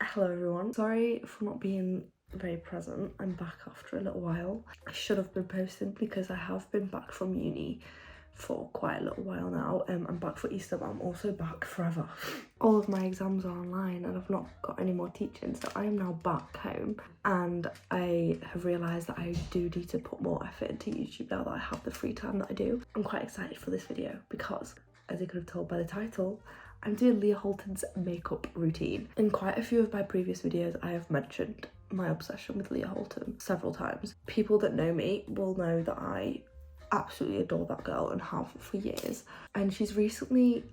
Hello everyone. Sorry for not being very present. I'm back after a little while. I should have been posting because I have been back from uni for quite a little while now. I'm back for Easter, but I'm also back forever. All of my exams are online and I've not got any more teaching, so I am now back home and I have realised that I do need to put more effort into YouTube now that I have the free time that I do. I'm quite excited for this video because, as you could have told by the title, I'm doing Leah Halton's makeup routine. In quite a few of my previous videos, I have mentioned my obsession with Leah Halton several times. People that know me will know that I absolutely adore that girl and have for years. And she's recently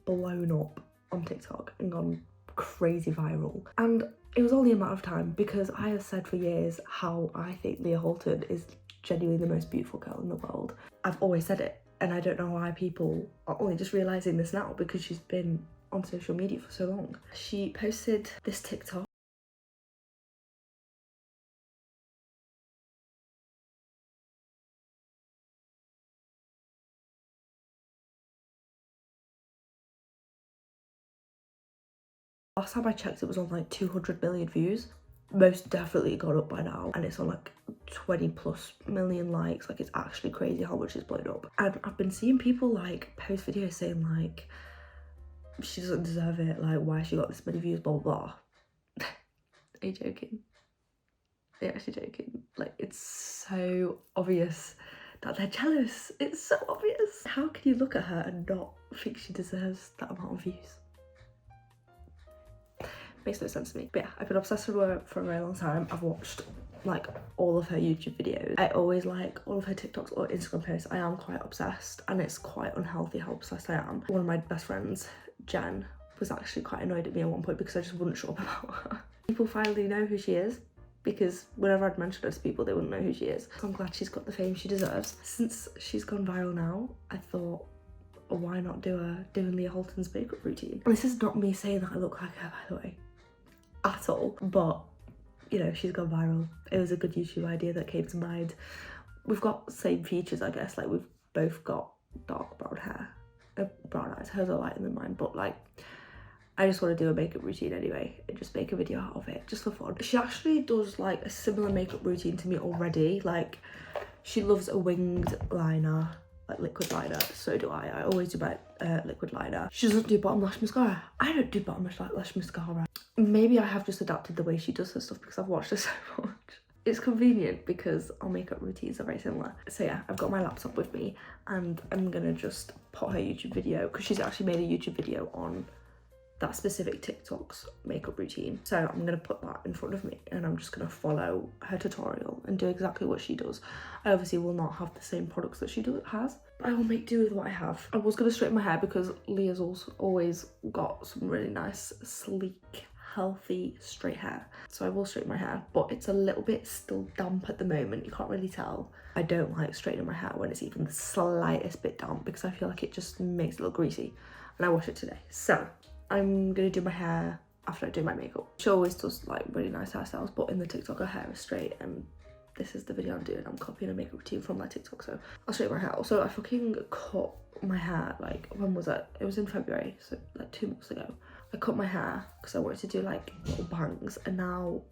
blown up on TikTok and gone crazy viral. And it was only a matter of time because I have said for years how I think Leah Halton is genuinely the most beautiful girl in the world. I've always said it. And I don't know why people are only just realising this now because she's been on social media for so long. She posted this TikTok. Last time I checked, it was on like 200 million views. Most definitely got up by now, and it's on like 20+ million likes. Like, it's actually crazy how much it's blown up. And I've been seeing people like post videos saying like she doesn't deserve it, like why she got this many views, blah blah blah. Are you joking? Are you actually joking? Like, it's so obvious that they're jealous. It's so obvious. How can you look at her and not think she deserves that amount of views? Makes no sense to me. But yeah, I've been obsessed with her for a very long time. I've watched like all of her YouTube videos. I always like all of her TikToks or Instagram posts. I am quite obsessed, and it's quite unhealthy how obsessed I am. One of my best friends, Jen, was actually quite annoyed at me at one point because I just wouldn't shut up about her. People finally know who she is, because whenever I'd mention her to people, they wouldn't know who she is. So I'm glad she's got the fame she deserves. Since she's gone viral now, I thought, why not doing Leah Halton's makeup routine? And this is not me saying that I look like her, by the way, at all, but you know, she's gone viral. It was a good YouTube idea that came to mind. We've got same features, I guess. Like, we've both got dark brown hair, brown eyes. Hers are lighter than mine, but like, I just want to do a makeup routine anyway and just make a video out of it, just for fun. She actually does like a similar makeup routine to me already. Like, she loves a winged liner, like liquid liner. So do I. I always do my liquid liner. She doesn't do bottom lash mascara. I don't do bottom lash mascara. Maybe I have just adapted the way she does her stuff because I've watched her so much. It's convenient because our makeup routines are very similar. So yeah, I've got my laptop with me and I'm gonna just put her YouTube video, because she's actually made a YouTube video on that specific TikTok's makeup routine. So I'm gonna put that in front of me and I'm just gonna follow her tutorial and do exactly what she does. I obviously will not have the same products that she has, but I will make do with what I have. I was gonna straighten my hair because Leah's also always got some really nice, sleek, healthy, straight hair. So I will straighten my hair, but it's a little bit still damp at the moment. You can't really tell. I don't like straightening my hair when it's even the slightest bit damp because I feel like it just makes it look greasy. And I wash it today. So I'm gonna do my hair after I do my makeup. She always does like really nice hairstyles, but in the TikTok her hair is straight, and this is the video I'm doing. I'm copying a makeup routine from my TikTok, so I'll straighten my hair. Also, I fucking cut my hair, like, when was it? It was in February, so like 2 months ago. I cut my hair because I wanted to do like little bangs, and now,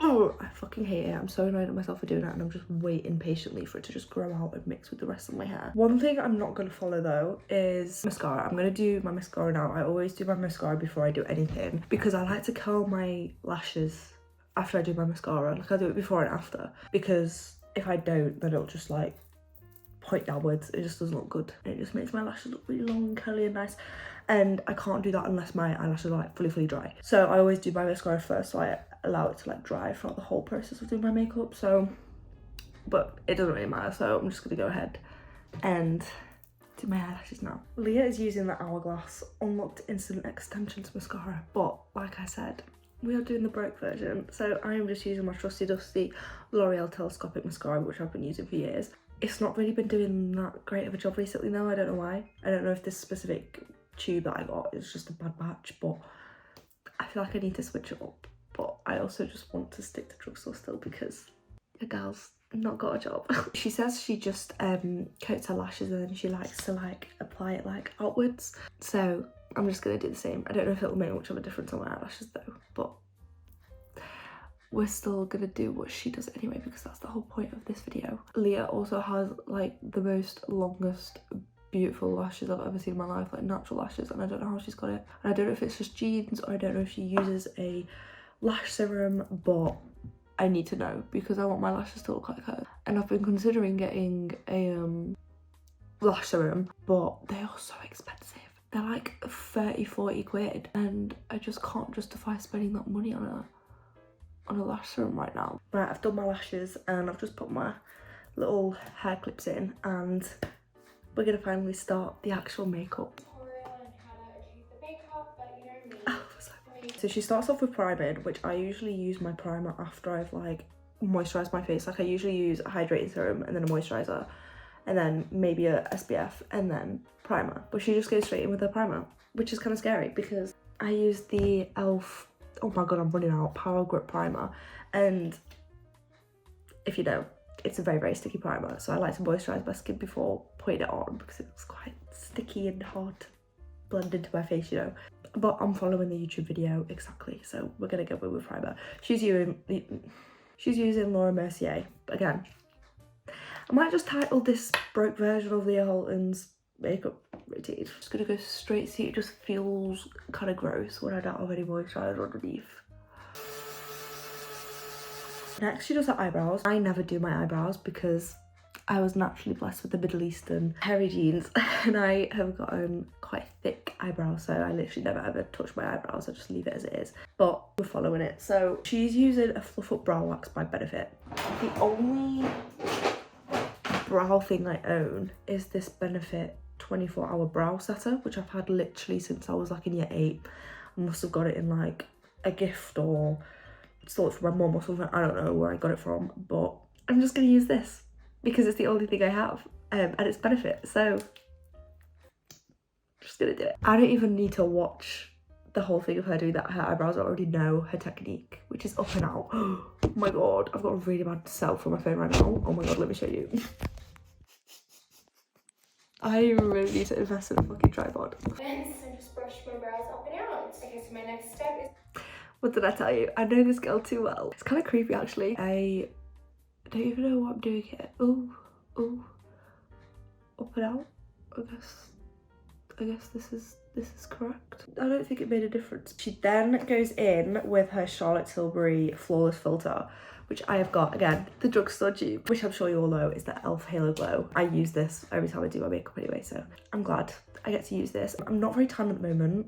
oh, I fucking hate it. I'm so annoyed at myself for doing that, and I'm just waiting patiently for it to just grow out and mix with the rest of my hair. One thing I'm not going to follow though is mascara. I'm going to do my mascara now. I always do my mascara before I do anything because I like to curl my lashes after I do my mascara. Like, I do it before and after, because if I don't, then it'll just like point downwards. It just doesn't look good. It just makes my lashes look really long and curly and nice, and I can't do that unless my eyelashes are like fully dry. So I always do my mascara first, so I allow it to like dry throughout the whole process of doing my makeup. So, but it doesn't really matter, so I'm just gonna go ahead and do my eyelashes now. Leah is using the Hourglass Unlocked Instant Extensions mascara, but like I said, we are doing the broke version, so I am just using my trusty dusty L'Oreal Telescopic mascara, which I've been using for years. It's not really been doing that great of a job recently though. I don't know why. I don't know if this specific tube that I got is just a bad batch, but I feel like I need to switch it up. But I also just want to stick to drugstore still because the girl's not got a job. She says she just coats her lashes and then she likes to like apply it like outwards. So I'm just gonna do the same. I don't know if it'll make much of a difference on my eyelashes though. we're still gonna do what she does anyway, because that's the whole point of this video. Leah also has like the most longest beautiful lashes I've ever seen in my life, like natural lashes, and I don't know how she's got it. And I don't know if it's just genes, or I don't know if she uses a lash serum, but I need to know because I want my lashes to look like hers. And I've been considering getting a lash serum, but they are so expensive. They're like 30-40 quid, and I just can't justify spending that money on a lash serum right now. Right, I've done my lashes and I've just put my little hair clips in, and we're gonna finally start the actual makeup. So she starts off with priming, which I usually use my primer after I've like moisturised my face. Like I usually use a hydrating serum and then a moisturiser, and then maybe a SPF and then primer. But she just goes straight in with her primer, which is kind of scary because I use the e.l.f. oh my god, I'm running out, Power Grip Primer, and if you know, it's a very, very sticky primer, so I like to moisturise my skin before putting it on because it's quite sticky and hard to blend into my face, you know. But I'm following the YouTube video exactly, so we're gonna go with primer. She's using Laura Mercier. Again, I might just title this broke version of Leah Halton's makeup routine. Just gonna go straight, see, it just feels kind of gross when I don't have any moisturiser underneath. Next, she does her eyebrows. I never do my eyebrows because I was naturally blessed with the Middle Eastern hairy genes, and I have gotten quite thick eyebrows, so I literally never ever touch my eyebrows. I just leave it as it is. But we're following it. So she's using a Fluff Up Brow Wax by Benefit. The only brow thing I own is this Benefit 24-hour brow setter, which I've had literally since I was like in year 8. I must have got it in like a gift or stole it from my mum or something. I don't know where I got it from, but I'm just gonna use this because it's the only thing I have, and it's Benefit, so just gonna do it. I don't even need to watch the whole thing of her doing that. Her eyebrows, I already know her technique, which is up and out. Oh my god, I've got a really bad self on my phone right now. Oh my god, let me show you. I really need to invest in a fucking tripod. And I just brushed my brows up and out. Okay, so my next step is... What did I tell you? I know this girl too well. It's kind of creepy actually. I don't even know what I'm doing here. Ooh, ooh. Up and out. I guess this is correct. I don't think it made a difference. She then goes in with her Charlotte Tilbury Flawless Filter, which I have got, again, the drugstore dupe, which I'm sure you all know is the e.l.f. Halo Glow. I use this every time I do my makeup anyway, so I'm glad I get to use this. I'm not very tan at the moment.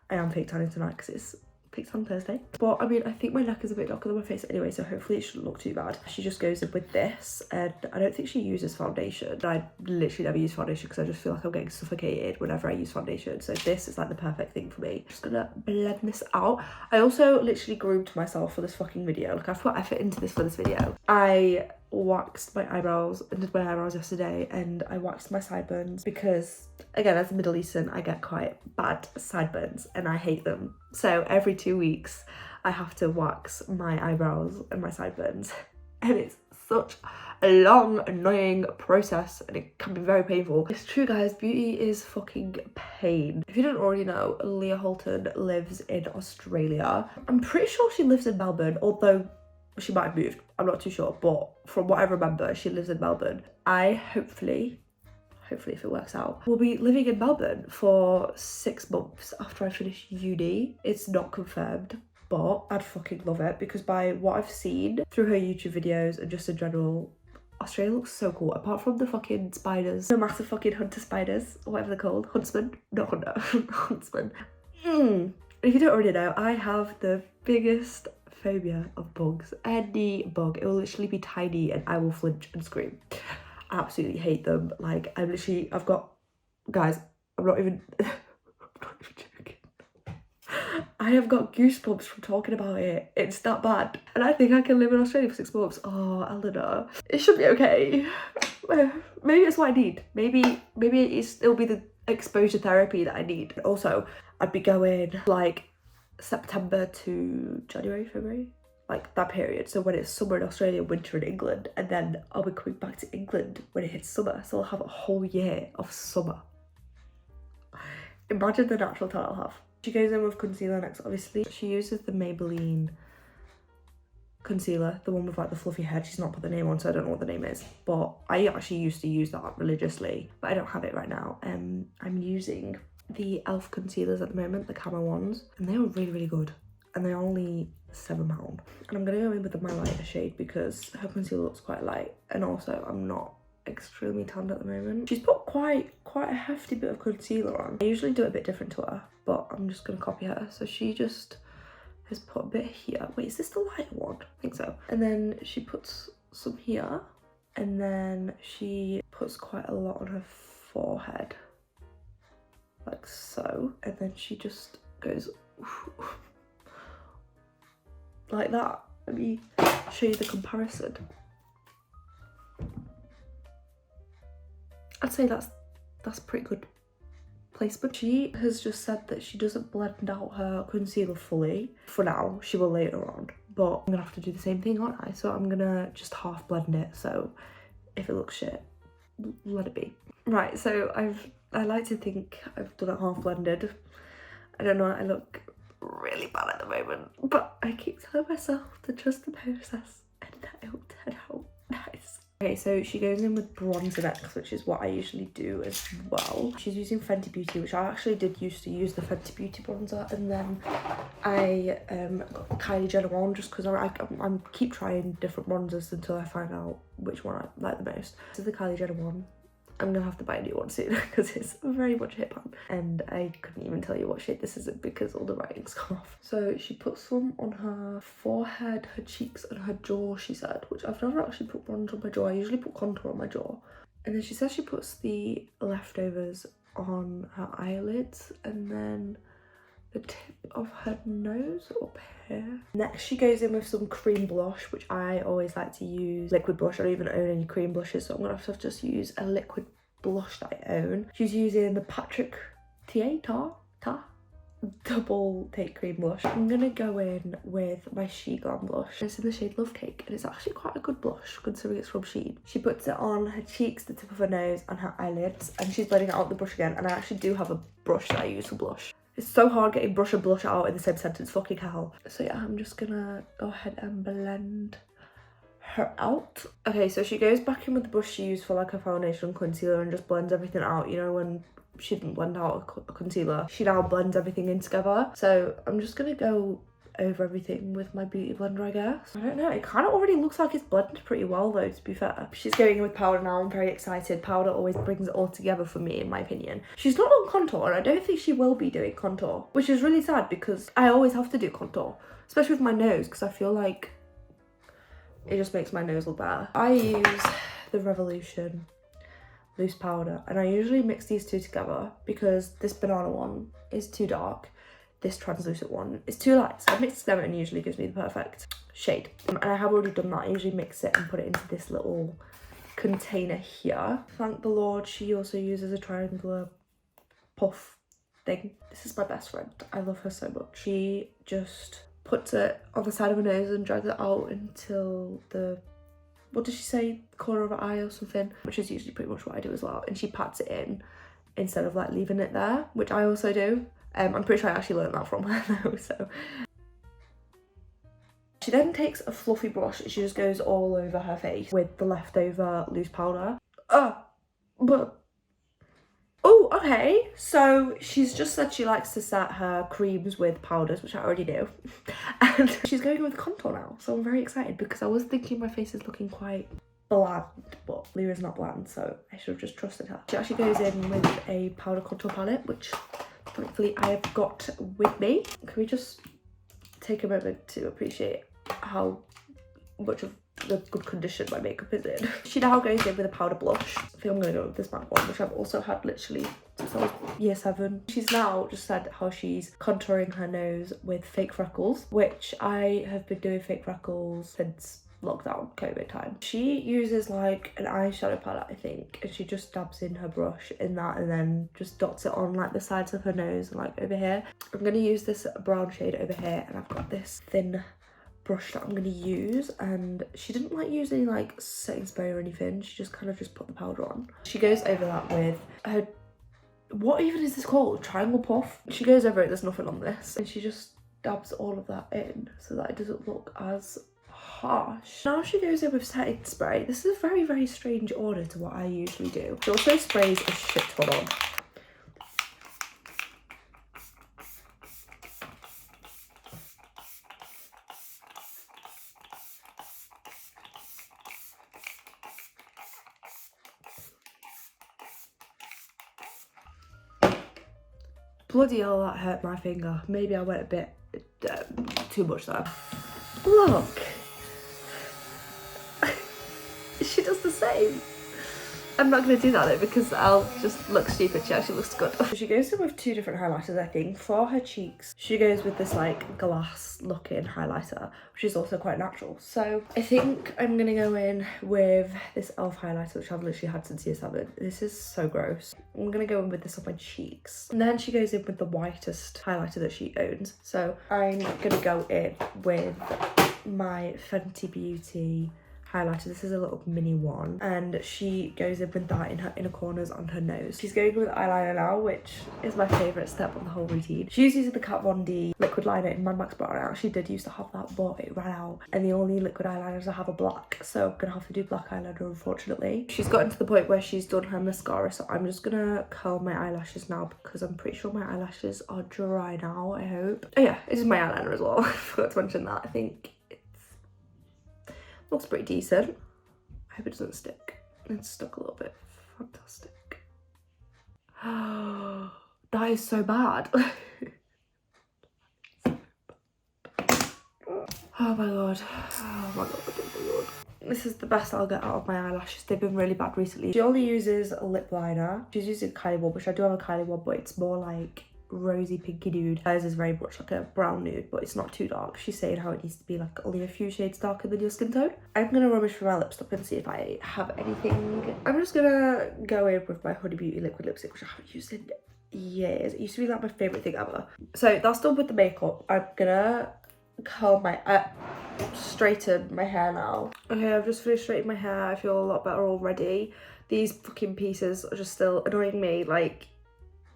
I am fake tanning tonight because it's fake tan Thursday. But I mean, I think my neck is a bit darker than my face anyway, so hopefully it shouldn't look too bad. She just goes in with this, and I don't think she uses foundation. I literally never use foundation because I just feel like I'm getting suffocated whenever I use foundation. So this is like the perfect thing for me. Just gonna blend this out. I also literally groomed myself for this fucking video. Like I've put effort into this for this video. I waxed my eyebrows and did my eyebrows yesterday, and I waxed my sideburns because, again, as a Middle Eastern, I get quite bad sideburns and I hate them. So every 2 weeks I have to wax my eyebrows and my sideburns, and it's such a long, annoying process, and it can be very painful. It's true, guys, beauty is fucking pain. If you don't already know, Leah Halton lives in Australia. I'm pretty sure she lives in Melbourne, although she might have moved, I'm not too sure, but from what I remember, she lives in Melbourne. I hopefully if it works out, will be living in Melbourne for 6 months after I finish uni. It's not confirmed, but I'd fucking love it because by what I've seen through her YouTube videos and just in general, Australia looks so cool, apart from the fucking spiders, the massive fucking hunter spiders, or whatever they're called, huntsman, not hunter, huntsman. If you don't already know, I have the biggest phobia of bugs. Any bug, it will literally be tiny and I will flinch and scream. I absolutely hate them. Like I've got, guys, I'm not even joking. I have got goosebumps from talking about it. It's that bad. And I think I can live in Australia for 6 months. Oh, Eleanor. It should be okay. Maybe it's what I need. Maybe it'll be the exposure therapy that I need. Also, I'd be going like September to January, February, like that period. So when it's summer in Australia, winter in England, and then I'll be coming back to England when it hits summer. So I'll have a whole year of summer. Imagine the natural tan I'll have. She goes in with concealer next, obviously. She uses the Maybelline concealer, the one with like the fluffy head. She's not put the name on, so I don't know what the name is, but I actually used to use that religiously, but I don't have it right now. I'm using the elf concealers at the moment, the camo ones, and they were really good, and they're only £7. And I'm gonna go in with my lighter shade because her concealer looks quite light, and also I'm not extremely tanned at the moment. She's put quite a hefty bit of concealer on. I usually do it a bit different to her, but I'm just gonna copy her. So she just has put a bit here. Wait, is this the light one? I think so. And then she puts some here, and then she puts quite a lot on her forehead, like so. And then she just goes like that. Let me show you the comparison. I'd say that's pretty good placement. She has just said that she doesn't blend out her concealer fully for now. She will later on, but I'm gonna have to do the same thing, aren't I? So I'm gonna just half blend it, so if it looks shit, let it be. Right, so I like to think I've done it half blended. I don't know, I look really bad at the moment, but I keep telling myself to trust the process, and it will turn out nice. Okay, so she goes in with bronzer next, which is what I usually do as well. She's using Fenty Beauty, which I actually did used to use the Fenty Beauty bronzer, and then I got the Kylie Jenner one just because I keep trying different bronzers until I find out which one I like the most. This is the Kylie Jenner one. I'm gonna have to buy a new one soon because it's very much hip on, and I couldn't even tell you what shade this is because all the writing's gone off. So she put some on her forehead, her cheeks and her jaw, she said, which I've never actually put bronzer on my jaw. I usually put contour on my jaw. And then she says she puts the leftovers on her eyelids and then the tip of her nose up here. Next she goes in with some cream blush, which I always like to use liquid blush. I don't even own any cream blushes, so I'm gonna have to just use a liquid blush that I own. She's using the Patrick Ta double take cream blush. I'm gonna go in with my She Glam blush. It's in the shade Love Cake, and it's actually quite a good blush considering it's from Shein. She puts it on her cheeks, the tip of her nose and her eyelids, and she's blending it out with the brush again. And I actually do have a brush that I use for blush. It's so hard getting brush and blush out in the same sentence, fucking hell. So yeah, I'm just gonna go ahead and blend her out. Okay, so she goes back in with the brush she used for like her foundation and concealer and just blends everything out. You know when she didn't blend out a concealer, she now blends everything in together. So I'm just gonna go over everything with my beauty blender, I guess. I don't know, it kind of already looks like it's blended pretty well though, to be fair. She's going in with powder now. I'm very excited. Powder always brings it all together for me, in my opinion. She's not on contour, and I don't think she will be doing contour, which is really sad because I always have to do contour, especially with my nose, because I feel like it just makes my nose look better. I use the Revolution loose powder, and I usually mix these two together because this banana one is too dark, this translucent one is too light, so I mix them and it usually gives me the perfect shade. And I have already done that. I usually mix it and put it into this little container here. Thank the Lord she also uses a triangular puff thing. This is my best friend. I love her so much. She just puts it on the side of her nose and drags it out until the, what does she say, corner of her eye or something, which is usually pretty much what I do as well. And she pats it in instead of like leaving it there, which I also do. I'm pretty sure I actually learned that from her though, so. She then takes a fluffy brush and she just goes all over her face with the leftover loose powder. But oh, okay. So she's just said she likes to set her creams with powders, which I already do. And she's going with contour now, so I'm very excited because I was thinking my face is looking quite bland, but Leah's not bland, so I should have just trusted her. She actually goes in with a powder contour palette, which thankfully I have got with me. Can we just take a moment to appreciate how much of the good condition my makeup is in? She now goes in with a powder blush. I think I'm gonna go with this matte one, which I've also had literally since I was year 7. She's now just said how she's contouring her nose with fake freckles, which I have been doing fake freckles since lockdown, COVID time. She uses like an eyeshadow palette, I think, and she just dabs in her brush in that and then just dots it on like the sides of her nose and like over here. I'm gonna use this brown shade over here, and I've got this thin brush that I'm gonna use, and she didn't like use any like setting spray or anything. She just kind of just put the powder on. She goes over that with her, what even is this called? Triangle puff? She goes over it, there's nothing on this, and she just dabs all of that in so that it doesn't look as harsh. Now she goes in with setting spray. This is a very, very strange order to what I usually do. She also sprays a shit ton on. Bloody hell, that hurt my finger. Maybe I went a bit too much there. Look. She does the same. I'm not going to do that though because I'll just look stupid. She actually looks good. She goes in with two different highlighters, I think. For her cheeks, she goes with this like glass looking highlighter, which is also quite natural. So I think I'm going to go in with this e.l.f. highlighter, which I've literally had since year 7. This is so gross. I'm going to go in with this on my cheeks. And then she goes in with the whitest highlighter that she owns. So I'm going to go in with my Fenty Beauty highlighter. This is a little mini one, and she goes in with that in her inner corners on her nose. She's going with eyeliner now, which is my favourite step on the whole routine. She was using the Kat Von D liquid liner in Mad Max Brown. I actually did used to have that, but it ran out, and the only liquid eyeliners I have are black, so I'm gonna have to do black eyeliner, unfortunately. She's gotten to the point where she's done her mascara, so I'm just gonna curl my eyelashes now because I'm pretty sure my eyelashes are dry now, I hope. Oh yeah, this is my eyeliner as well. I forgot to mention that. I think looks pretty decent. I hope it doesn't stick. It's stuck a little bit. Fantastic. That is so bad. Oh my god. Oh my god. Oh my god. This is the best I'll get out of my eyelashes. They've been really bad recently. She only uses a lip liner. She's using Kylie one, which I do have a Kylie one, but it's more like rosy pinky nude. Hers is very much like a brown nude, but it's not too dark. She's saying how it needs to be like only a few shades darker than your skin tone. I'm gonna rummage through my lipstick and see if I have anything. I'm just gonna go in with my Huda Beauty liquid lipstick, which I haven't used in years. It used to be like my favourite thing ever. So that's done with the makeup. I'm gonna curl my straighten my hair now. Okay, I've just finished straightening my hair. I feel a lot better already. These fucking pieces are just still annoying me. Like,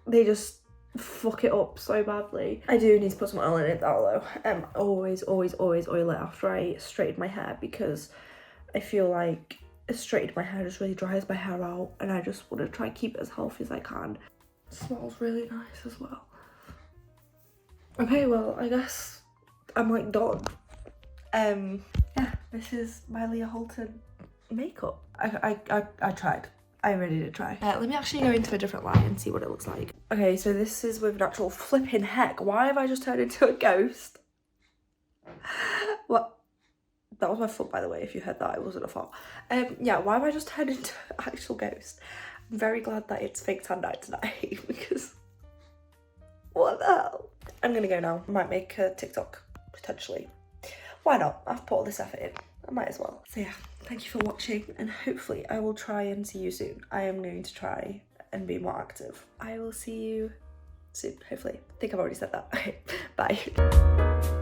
they just fuck it up so badly. I do need to put some oil in it though. Always oil it after I straighten my hair, because I feel like straightening my hair just really dries my hair out, and I just want to try and keep it as healthy as I can. It smells really nice as well. Okay, well, I guess I'm like done. Yeah, this is my Leah Halton makeup. I tried. I really did try. Let me actually go into a different light and see what it looks like. Okay, so this is with natural flipping heck. Why have I just turned into a ghost? What? That was my foot, by the way, if you heard that. It wasn't a fart. Yeah, why have I just turned into an actual ghost? I'm very glad that it's fake tan night tonight because what the hell? I'm gonna go now. I might make a TikTok, potentially. Why not? I've put all this effort in. I might as well. So yeah, thank you for watching, and hopefully I will try and see you soon. I am going to try and be more active. I will see you soon, hopefully. I think I've already said that. Okay, bye.